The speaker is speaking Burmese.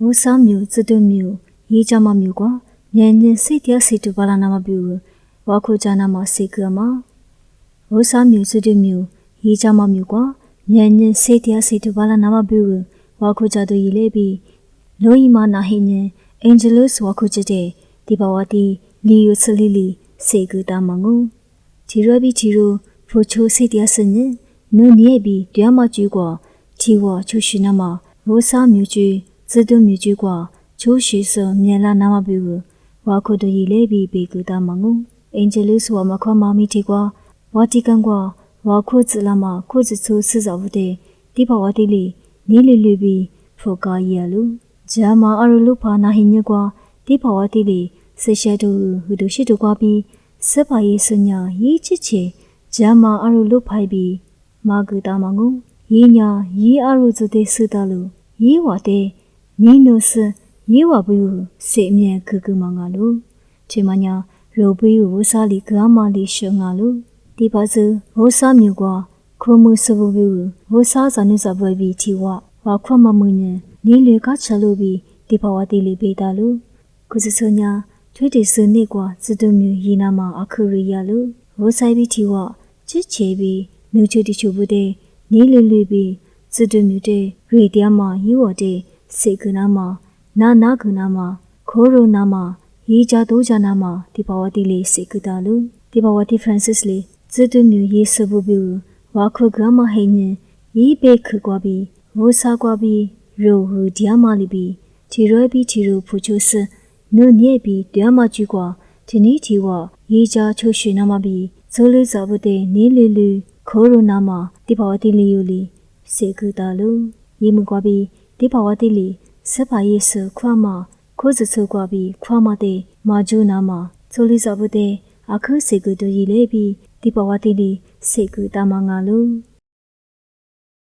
ဝဆာမျိုးစတုမျိုးရေးကြမမျိုးကွာညံညင်စိတ်တရားစိတ်တူပါလာနာမပြူဝါခိုချာနာမစေကမဝဆာမျိုးစတုမျိုးရေးကြမမျိုးကွာညံညင်စိတ်တရားစိတ်တူပါလာနာမပြူဝါခိုချာတူရီလေပြီးလိုဤမနာဟင်းညင်အင်ဂျယ်လုစ်ဝါခိုချတဲ့ဒီဘဝတီလီယိုဆလီလီစေကတာမငုချီရဘီချီရိုဖိုချိုစိတ်တရားစညင်နုညေပြီးတရားမကျူကွာချီဝါချူရှိနာမဝဆာမျိုးကျူစတုမျိုးကျူကွာချိုးရှိစမြန်လာနာမပြူဝါခိုတူရီလေပြီးပေကတာမငုအင်ဂျယ်လုစ်ဝါမခွမမီတီကွာဝါတီကန်ကွာဝါခိုဇလာမခိုဇဆူစစောဝတဲ့ဒီဘဝတီလီနီလီလူပြီးဖိုကာရီယာလူဂျာမာအရလူဖာနာဟိညကွာဒီဘဝတီလီဆရှဲတူဟူတူရှိတူကွာပြီးစပါရီစညာရေးချစ်ချေဂျာမာအရလူဖိုင်ပြီးမာဂူတာမငုရေးညာရေးအရဇုတဲ့စတာလူရေးဝတဲ့နီနိုစရေးဝဘူးစေအမြဲကူကူမငါလူချေမညာရိုပီဝဆာလီဂရာမာလီရှငါလူဒီပါစဝဆာမျိုးကွာခိုမှုစဘူဘူးဝဆာဇာနိစပွဲပြီးချီဝဝါခွမမွညင်နီလေကချလူပြီးဒီဘဝတီလီပေးတာလူကုစစညာထွေးတီစနေကွာစတုမျိုးရီနာမအခရိယာလူဝဆိုင်ပြီးချီဝချစ်ချေပြီးနူချူတီချူဘူးတဲ့နီလေလူပြီးစတုမျိုးတဲ့ရေတျားမရီဝတဲ့စေကနာမနာနာကနာမခိုးရိုနာမရေးကြတိုးကြနာမဒီဘဝတီလီစေကတာလူဒီဘဝတီဖရန်စစ်လီစတုမျိုးရေးစဘူဘူးဝါခုဂရမဟိညင်ရေးပေခကွာပြီးဝဆာကွာပြီးရိုဟူဒီယာမာလီပြီးချီရွဲပြီးချီရိုဖူချိုစနုညေပြီးတရားမကျူကွာဒီနီချီဝရေးကြချိုးရွှေနာမပြီးဇိုးလေးစာဘတဲ့နီလီလူခိုးရိုနာမဒီဘဝတီလီယိုလီစေကတာလူရေးမကွာပြီးဒီဘဝတီလီစပါယေဆခွာမခိုးစဆကွာပြီးခွာမတဲ့မာဂျူနာမဇိုးလေးစာဘတဲ့အခုစေကတူရီလေးပြီးဒီဘဝတီလီစေကတာမငါလူ